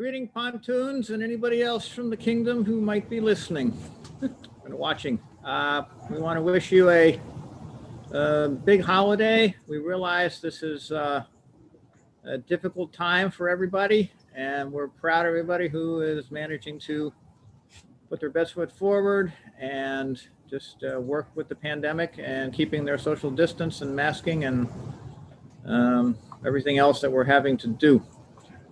Greeting pontoons and anybody else from the kingdom who might be listening and watching. We want to wish you a big holiday. We realize this is a difficult time for everybody, and we're proud of everybody who is managing to put their best foot forward and just work with the pandemic and keeping their social distance and masking and everything else that we're having to do.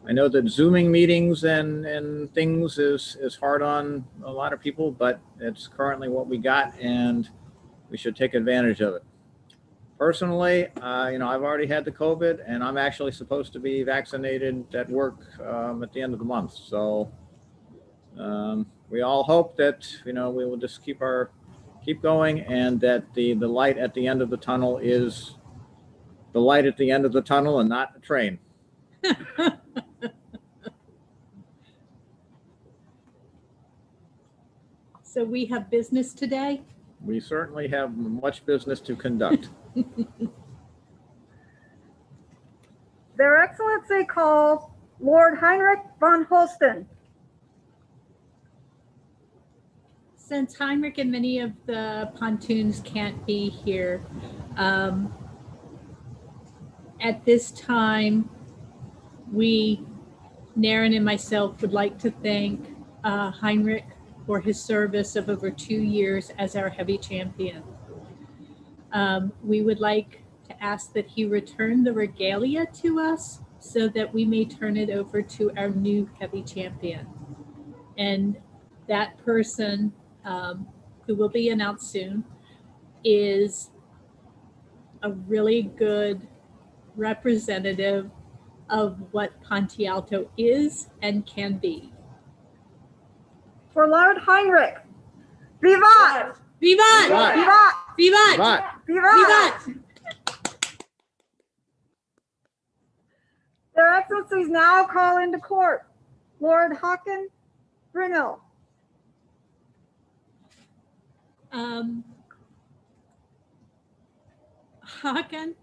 I know that Zooming meetings and things is hard on a lot of people, but it's currently what we got, and we should take advantage of it. Personally, I've already had the COVID, and I'm actually supposed to be vaccinated at work at the end of the month. So we all hope that we will just keep going, and that the light at the end of the tunnel is the light at the end of the tunnel and not a train. So we have business today? We certainly have much business to conduct. Their Excellency calls Lord Heinrich von Holsten. Since Heinrich and many of the pontoons can't be here, at this time, Naren and myself would like to thank Heinrich for his service of over 2 years as our heavy champion. We would like to ask that he return the regalia to us so that we may turn it over to our new heavy champion. And that person, who will be announced soon, is a really good representative of what Ponte Alto is and can be. For Lord Heinrich, Vivat! Vivat! Vivat! Vivat! Vivat! Vivat! Their Excellencies now call into court Lord Håkon Brynhild. Håkon,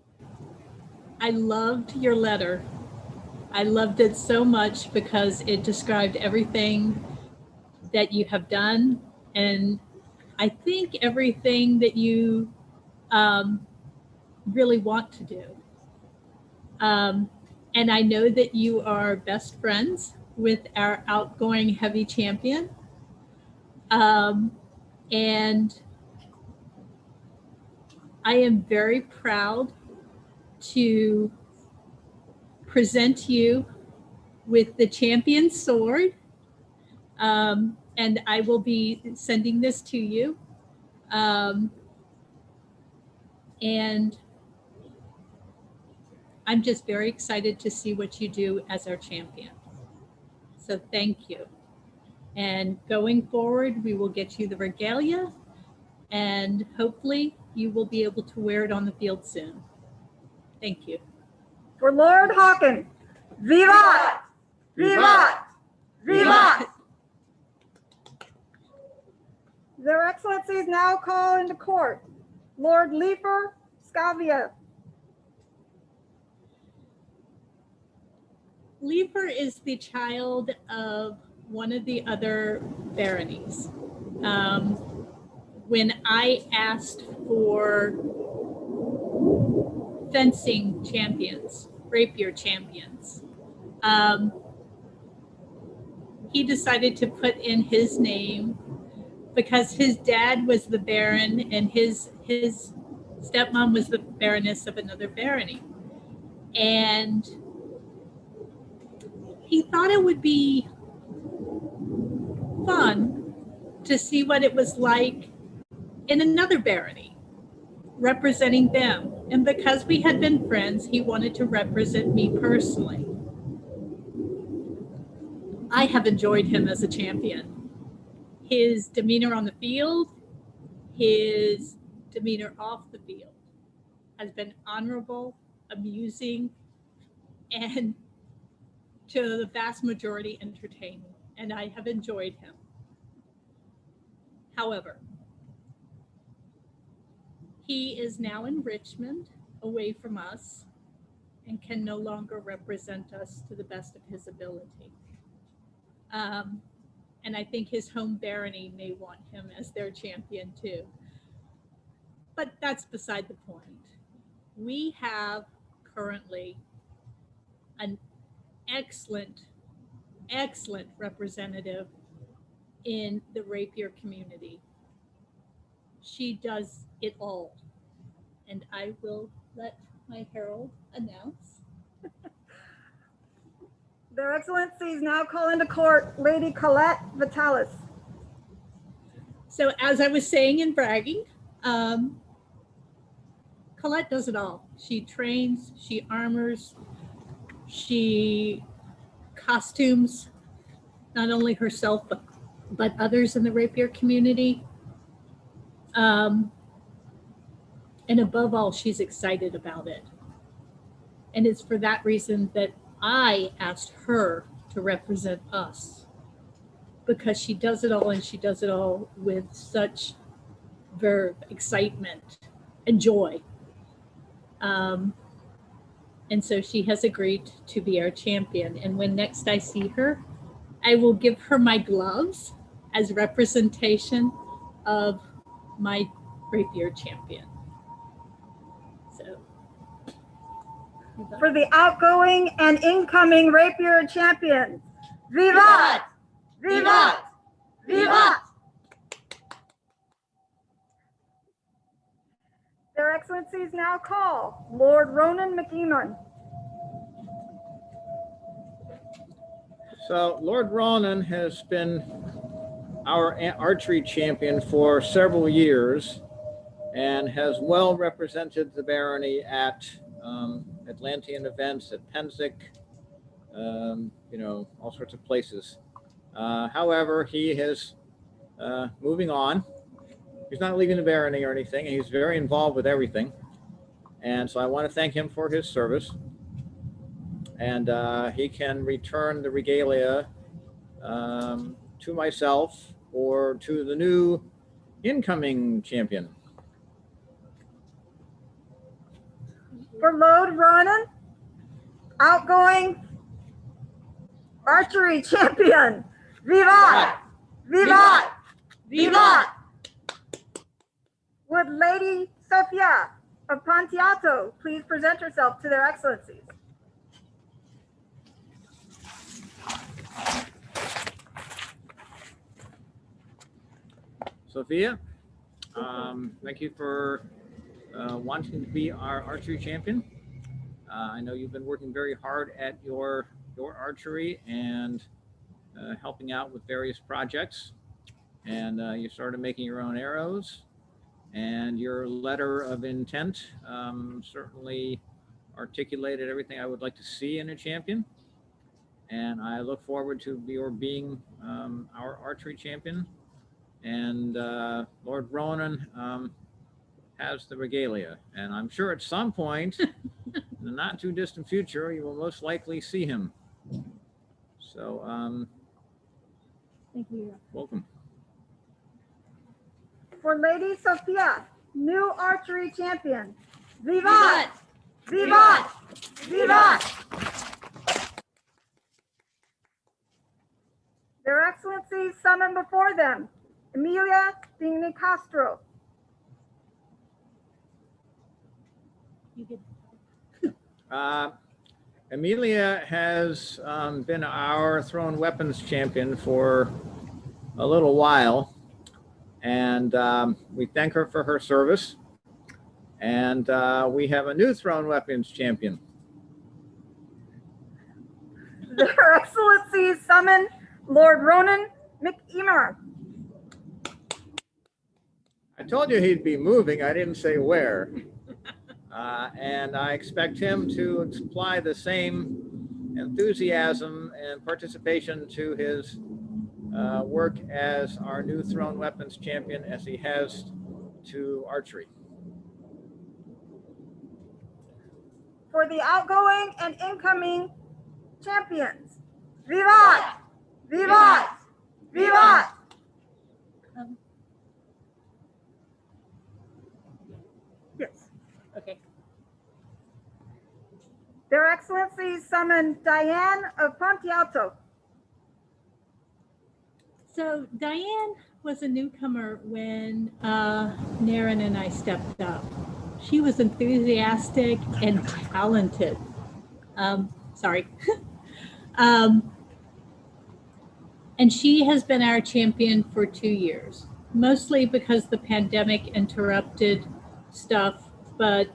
I loved your letter. I loved it so much because it described everything that you have done, and I think everything that you really want to do. And I know that you are best friends with our outgoing heavy champion. And I am very proud to present you with the champion sword. And I will be sending this to you. And I'm just very excited to see what you do as our champion. So thank you. And going forward, we will get you the regalia, and hopefully you will be able to wear it on the field soon. Thank you. For Lord Håkon, Vivat! Vivat! Vivat! Their Excellencies now call into court Lord Leifer Scavia. Leifer is the child of one of the other baronies. When I asked for fencing champions, rapier champions, he decided to put in his name because his dad was the baron and his stepmom was the baroness of another barony. And he thought it would be fun to see what it was like in another barony, representing them. And because we had been friends, he wanted to represent me personally. I have enjoyed him as a champion. His demeanor on the field, his demeanor off the field has been honorable, amusing, and to the vast majority entertaining, and I have enjoyed him. However, he is now in Richmond, away from us, and can no longer represent us to the best of his ability. And I think his home barony may want him as their champion too. But that's beside the point. We have currently an excellent representative in the rapier community. She does it all. And I will let my herald announce. Their Excellencies now call into court Lady Colette Vitalis. So as I was saying in bragging, Colette does it all. She trains, she armors, she costumes, not only herself, but others in the rapier community. And above all, she's excited about it. And it's for that reason that I asked her to represent us, because she does it all, and she does it all with such verve, excitement, and joy. And so she has agreed to be our champion. And when next I see her, I will give her my gloves as representation of my rapier champion. So, For the outgoing and incoming rapier champions, Vivat! Vivat! Vivat! Their Excellencies now call Lord Ronan McEamon. So Lord Ronan has been our archery champion for several years and has well represented the barony at Atlantean events, at Penzic, all sorts of places. However, he is moving on. He's not leaving the barony or anything, and he's very involved with everything. And so I want to thank him for his service. And he can return the regalia to myself or to the new incoming champion. For Lord Ronan, outgoing archery champion, Vivat! Vivat! Vivat! Would Lady Sophia of Ponte Alto please present herself to their Excellencies? Sophia, thank you for wanting to be our archery champion. I know you've been working very hard at your archery and helping out with various projects. And you started making your own arrows. And your letter of intent certainly articulated everything I would like to see in a champion. And I look forward to your being our archery champion. And Lord Ronan has the regalia. And I'm sure at some point, in the not too distant future, you will most likely see him. So, thank you. Welcome. For Lady Sophia, new archery champion, Vivat! Vivat! Vivat! Their Excellencies summon before them Emilia de Castro. You get Emilia has been our thrown weapons champion for a little while, and we thank her for her service. And we have a new thrown weapons champion. Their Excellencies summon Lord Ronan McEamon. I told you he'd be moving. I didn't say where. And I expect him to apply the same enthusiasm and participation to his work as our new thrown weapons champion as he has to archery. For the outgoing and incoming champions, Vivat! Vivat! Vivat! Yes. okay. Their Excellencies summon Diane of Ponte Alto. So Diane was a newcomer when Naren and I stepped up. She was enthusiastic and talented. Sorry. And she has been our champion for 2 years, mostly because the pandemic interrupted stuff, but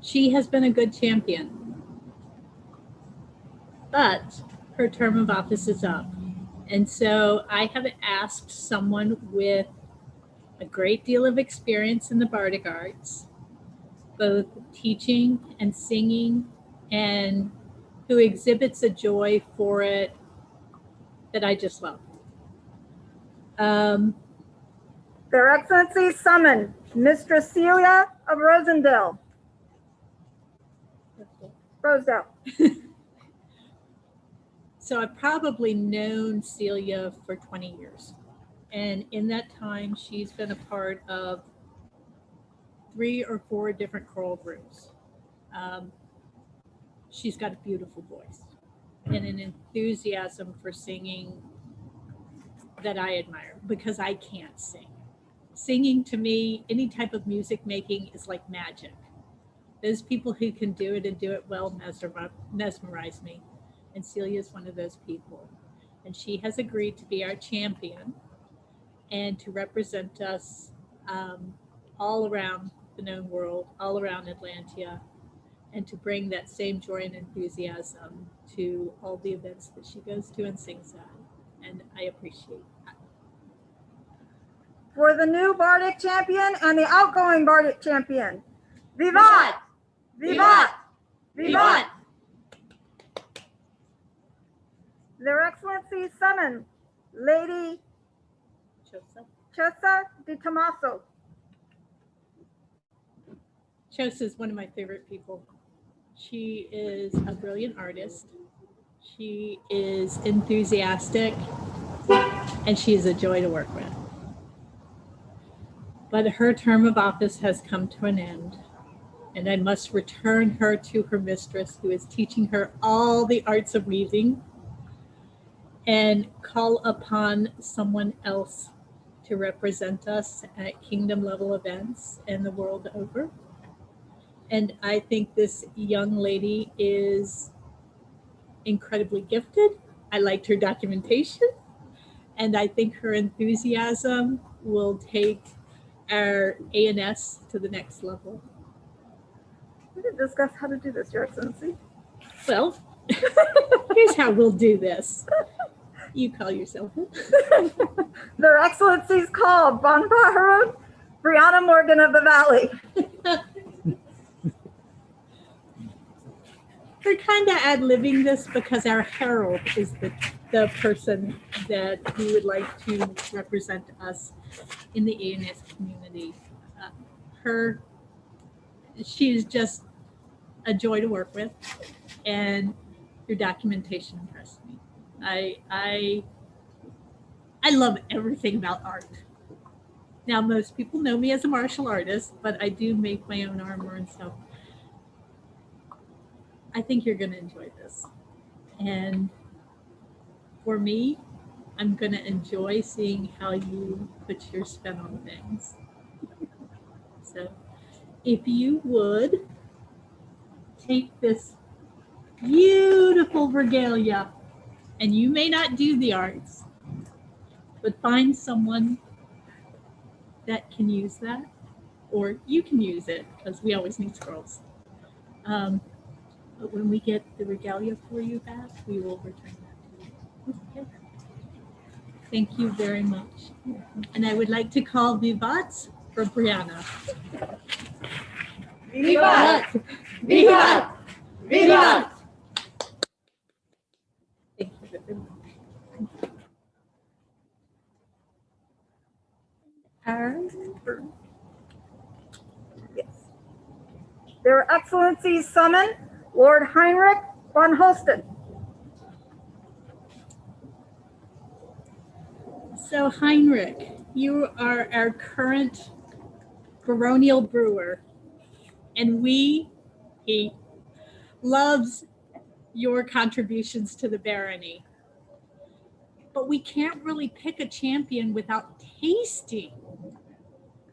she has been a good champion. But her term of office is up. And so I have asked someone with a great deal of experience in the bardic arts, both teaching and singing, and who exhibits a joy for it that I just love. Their Excellencies summon Mistress Celia of Rosedale. So I've probably known Celia for 20 years. And in that time, she's been a part of 3 or 4 different choral groups. She's got a beautiful voice and an enthusiasm for singing that I admire, because I can't sing. Singing to me, any type of music making is like magic. Those people who can do it and do it well mesmerize me. And Celia is one of those people. And she has agreed to be our champion and to represent us all around the known world, all around Atlantia, and to bring that same joy and enthusiasm to all the events that she goes to and sings at. And I appreciate that. For the new bardic champion and the outgoing bardic champion, Vivat! Vivat! Vivat! Their Excellencies summon Lady Chosa de Tomaso. Chosa is one of my favorite people. She is a brilliant artist. She is enthusiastic, and she is a joy to work with. But her term of office has come to an end, and I must return her to her mistress, who is teaching her all the arts of weaving, and call upon someone else to represent us at kingdom level events and the world over. And I think this young lady is incredibly gifted. I liked her documentation, and I think her enthusiasm will take our ANS to the next level. We did discuss how to do this, Your Excellency. Well, here's how we'll do this. You call yourself in. Their Excellencies call Bon Pajarun, Brianna Morgan of the Valley. We're kind of ad-libbing this because our herald is the person that we would like to represent us in the ANS community. She is just a joy to work with, and your documentation impressed me. I love everything about art. Now, most people know me as a martial artist, but I do make my own armor and stuff. I think you're going to enjoy this. And for me, I'm going to enjoy seeing how you put your spin on things. So if you would take this beautiful regalia, and you may not do the arts, but find someone that can use that, or you can use it, because we always need scrolls. But when we get the regalia for you back, we will return that to you. Okay. Thank you very much. And I would like to call Vivat for Brianna. Vivat! Vivat! Vivat! Thank you very much. Yes. Their Excellencies summon Lord Heinrich von Holsten. So Heinrich, you are our current baronial brewer, and he loves your contributions to the barony. but we can't really pick a champion without tasting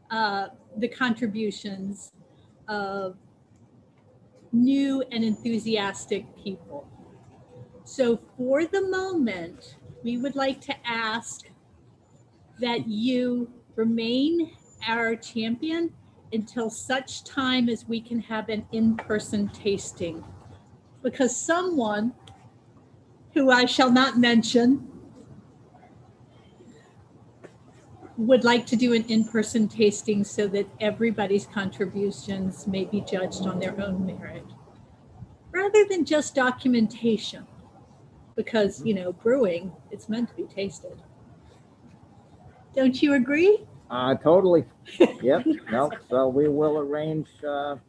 the contributions of new and enthusiastic people. So for the moment, we would like to ask that you remain our champion until such time as we can have an in-person tasting. Because someone who I shall not mention would like to do an in-person tasting so that everybody's contributions may be judged on their own merit, rather than just documentation. Because, you know, brewing, it's meant to be tasted. Don't you agree? Totally. Yep. No. So we will arrange. You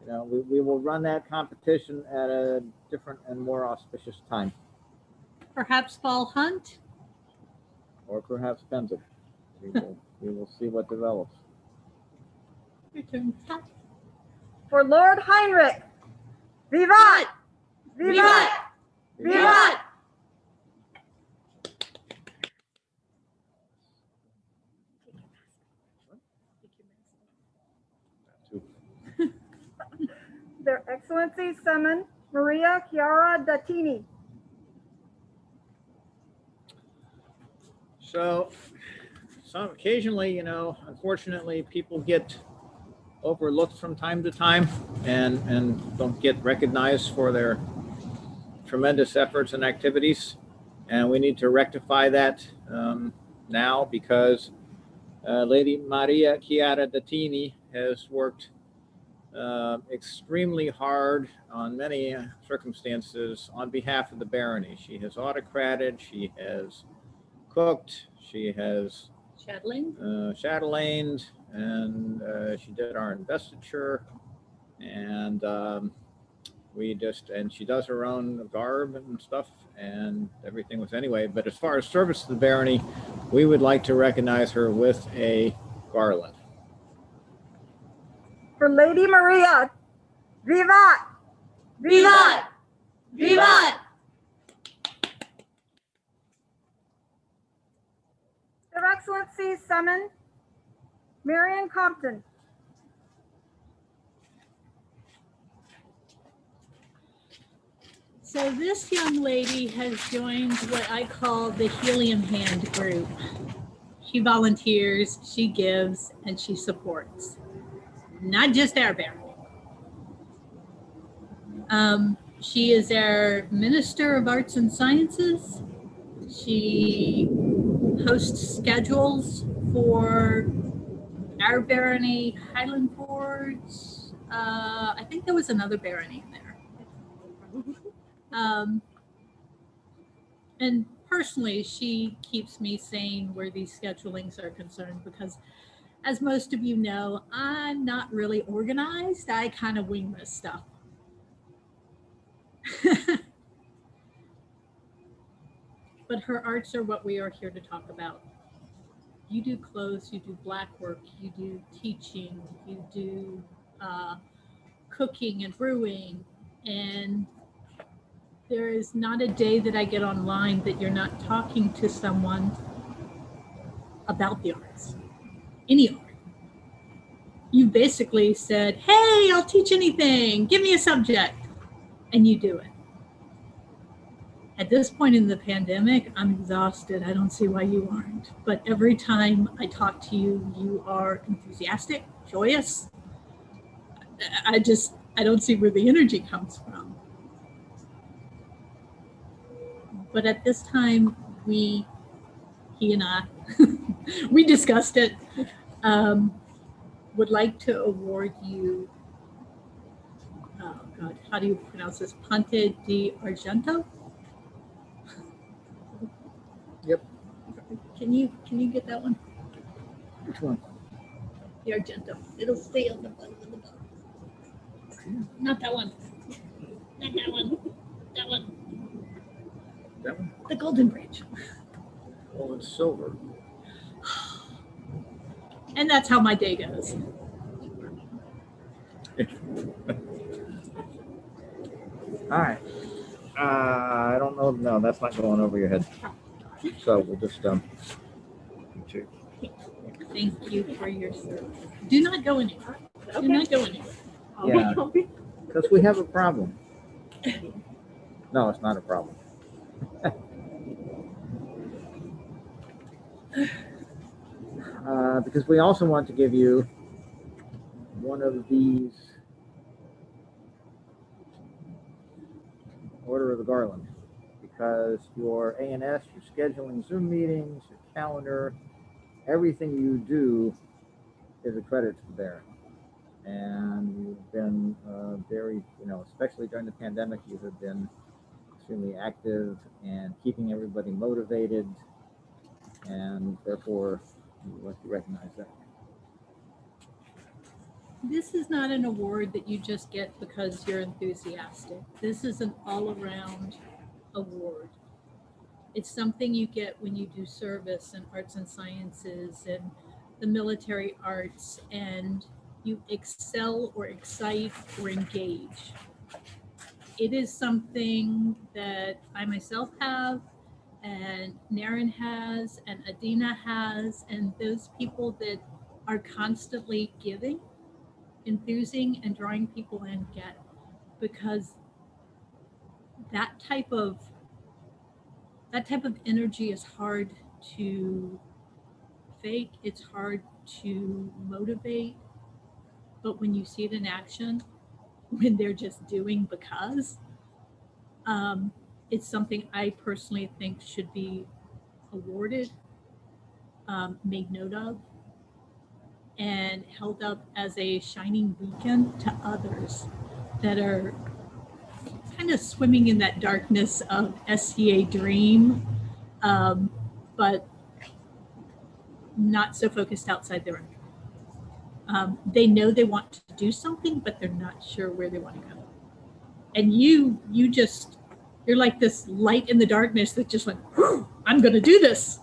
know, we will run that competition at a different and more auspicious time, Perhaps fall hunt? or perhaps Penza. We will see what develops. Your turn. For Lord Heinrich. Vivat! Vivat! Vivat! Their Excellencies summon Maria Chiara Dattini. So, occasionally, you know, unfortunately, people get overlooked from time to time and don't get recognized for their tremendous efforts and activities. And we need to rectify that now, because Lady Maria Chiara Dattini has worked extremely hard on many circumstances on behalf of the barony. She has autocrated, she has cooked, she has chatelained, and she did our investiture, and and she does her own garb and stuff and everything was anyway. But as far as service to the barony, we would like to recognize her with a garland. For Lady Maria. Vivat! Vivat! Vivat! Their Excellencies summon Marion Compton. So this young lady has joined what I call the Helium Hand group. She volunteers, she gives, and she supports. Not just our barony. She is our Minister of Arts and Sciences. She hosts schedules for our barony, Highland Fords. I think there was another barony in there. And personally, she keeps me sane where these schedulings are concerned, because as most of you know, I'm not really organized. I kind of wing this stuff. But her arts are what we are here to talk about. You do clothes, you do black work, you do teaching, you do cooking and brewing, and there is not a day that I get online that you're not talking to someone about the arts, any art. You basically said, hey, I'll teach anything, give me a subject, and you do it. At this point in the pandemic, I'm exhausted. I don't see why you aren't. But every time I talk to you, you are enthusiastic, joyous. I don't see where the energy comes from. But at this time, he and I, we discussed it, would like to award you, oh God, how do you pronounce this? Ponte di Argento? Yep. Can you get that one? Which one? The Argento. It'll stay on the bottom of the box. Not that one. Not that one. That one. That one? The Golden Bridge. Oh, it's silver. And that's how my day goes. All right. I don't know. No, that's not going over your head. So we'll just Thank you for your service. Do not go anywhere. Do not go anywhere. yeah, because we have a problem. No, it's not a problem. Because we also want to give you one of these Order of the Garland, because your ANS, your scheduling Zoom meetings, your calendar, everything you do is a credit to the Baron. And you've been very, especially during the pandemic, you have been extremely active and keeping everybody motivated, and therefore we'd like to recognize that. This is not an award that you just get because you're enthusiastic. This is an all-around award. It's something you get when you do service in arts and sciences and the military arts, and you excel or excite or engage. It is something that I myself have, and Naren has, and Adina has, and those people that are constantly giving, enthusing, and drawing people in get, because that type of energy is hard to fake. It's hard to motivate, but when you see it in action, when they're just doing because, it's something I personally think should be awarded, made note of, and held up as a shining beacon to others that are kind of swimming in that darkness of SCA dream, but not so focused outside their own. They know they want to do something, but they're not sure where they want to go. And you're like this light in the darkness that just went, I'm going to do this.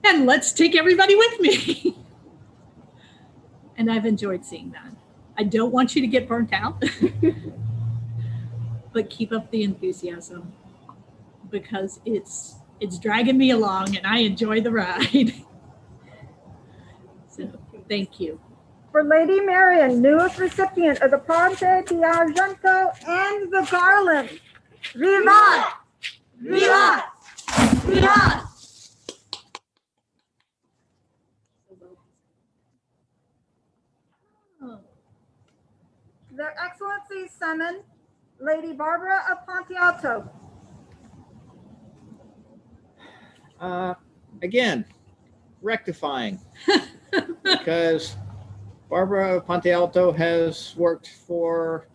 And let's take everybody with me. And I've enjoyed seeing that. I don't want you to get burnt out, but keep up the enthusiasm, because it's dragging me along and I enjoy the ride. So thank you. For Lady Marion, newest recipient of the Ponte di Argento and the Garland. Vivat! Vivat! Vivat! Their Excellencies summon Lady Barbara of Ponte Alto. Again, rectifying, because Barbara of Ponte Alto has worked for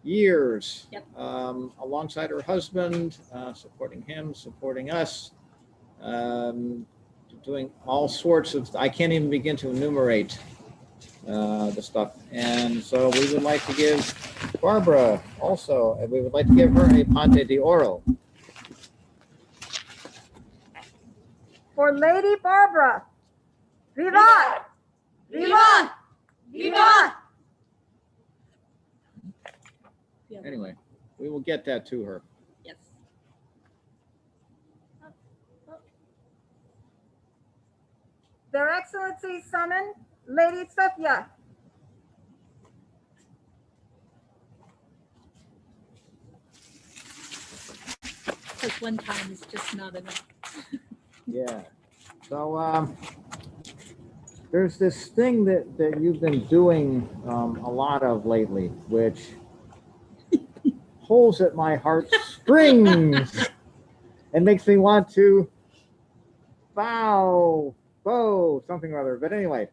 years, Yep. Alongside her husband, supporting him, supporting us, doing all sorts of, I can't even begin to enumerate the stuff. And so we would like to give Barbara also, and we would like to give her a Ponte di Oro. For Lady Barbara, Vivat! Vivat! Vivat! Anyway, we will get that to her. Yes. Their Excellencies summon Lady Sophia. Because one time is just not enough. Yeah. So there's this thing that you've been doing a lot of lately, which pulls at my heartstrings and makes me want to bow, something or other. But anyway,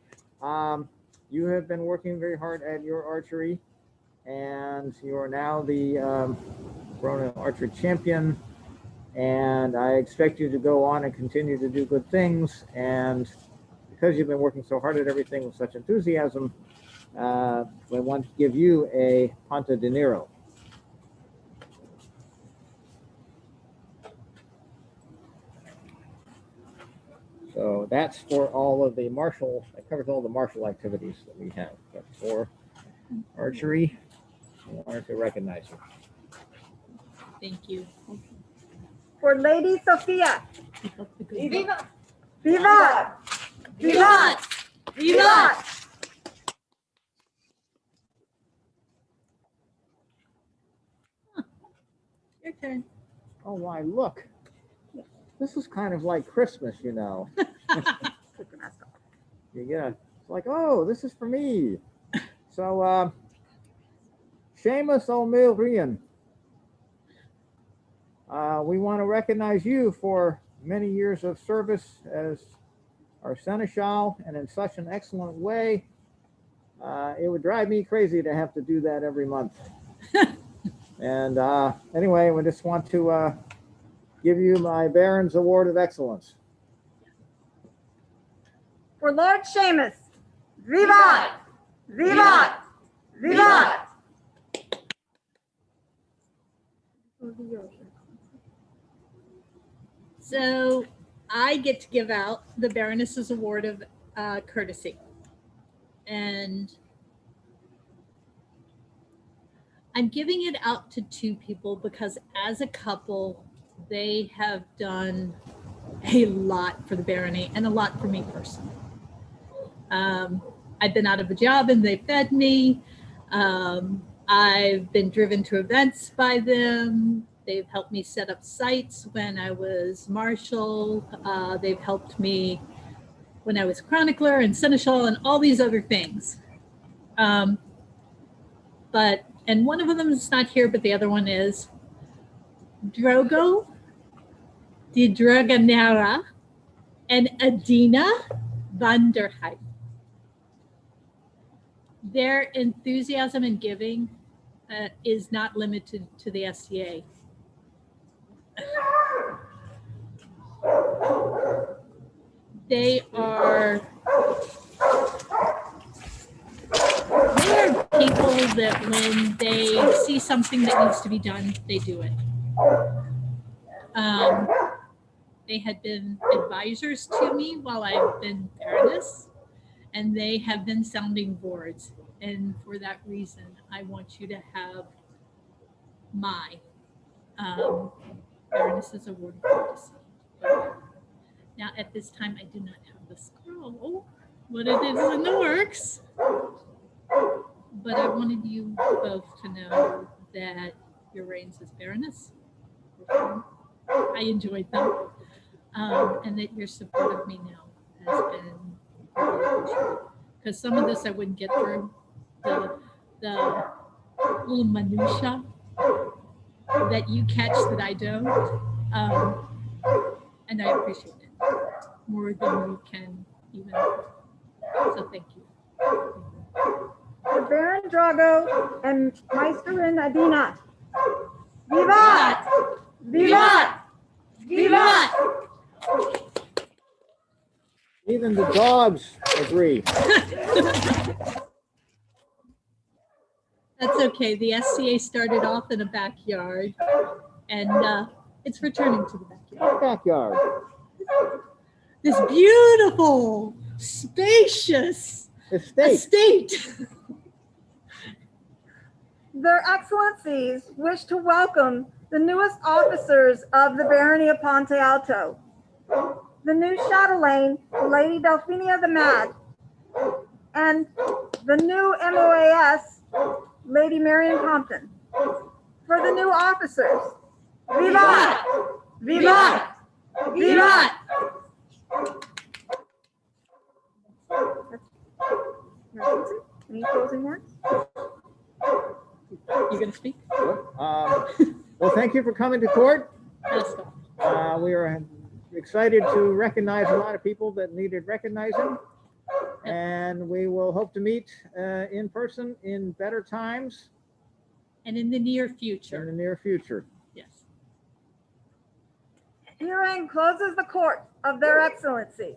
you have been working very hard at your archery, and you are now the Corona Archery Champion. And I expect you to go on and continue to do good things. And because you've been working so hard at everything with such enthusiasm, I want to give you a Ponte di Nero. So that's for all of the martial, that covers all the martial activities that we have. But for archery, I wanted to recognize you. Thank you. For Lady Sophia. Vivat! Vivat! Vivat! Vivat! Your turn. Oh, why, look. This is kind of like Christmas, you know. You get it's like, oh, this is for me. So, Seamus O'Milrian, we want to recognize you for many years of service as our seneschal and in such an excellent way. It would drive me crazy to have to do that every month. And anyway, we just want to give you my Baron's Award of Excellence. For Lord Seamus, Vivat! Vivat! Vivat! So I get to give out the Baroness's Award of Courtesy. And I'm giving it out to two people because as a couple, they have done a lot for the barony and a lot for me personally. I've been out of a job and they fed me. I've been driven to events by them. They've helped me set up sites when I was marshal. They've helped me when I was chronicler and seneschal and all these other things. And one of them is not here, but the other one is Drogo de Dragonera and Adina van der Heijden. Their enthusiasm and giving is not limited to the SCA. They are people that when they see something that needs to be done, they do it. They had been advisors to me while I've been Baroness, and they have been sounding boards. And for that reason, I want you to have my Baroness's Award of Courtesy. Now, at this time, I do not have the scroll, but it is in the works. But I wanted you both to know that your reigns as Baroness, I enjoyed them, and that your support of me now has been really appreciated. Because some of this I wouldn't get through, the little minutia that you catch that I don't, and I appreciate it more than you can even. So thank you. For Baron Drago and Meisterin Adina. Vivat! Vivat! Vivat! Even the dogs agree. That's okay. The SCA started off in a backyard, and it's returning to the backyard. Backyard. This beautiful, spacious estate. Their Excellencies wish to welcome the newest officers of the Barony of Ponte Alto. The new chatelaine, Lady Delphinia the Mad, and the new MOAS, Lady Marion Compton. For the new officers, Vivat! Vivat! Vivat! Any closing words? You gonna speak? Well, thank you for coming to court. We are excited to recognize a lot of people that needed recognizing, and we will hope to meet in person in better times. And in the near future. In the near future. Yes. Herein closes the court of their Excellencies.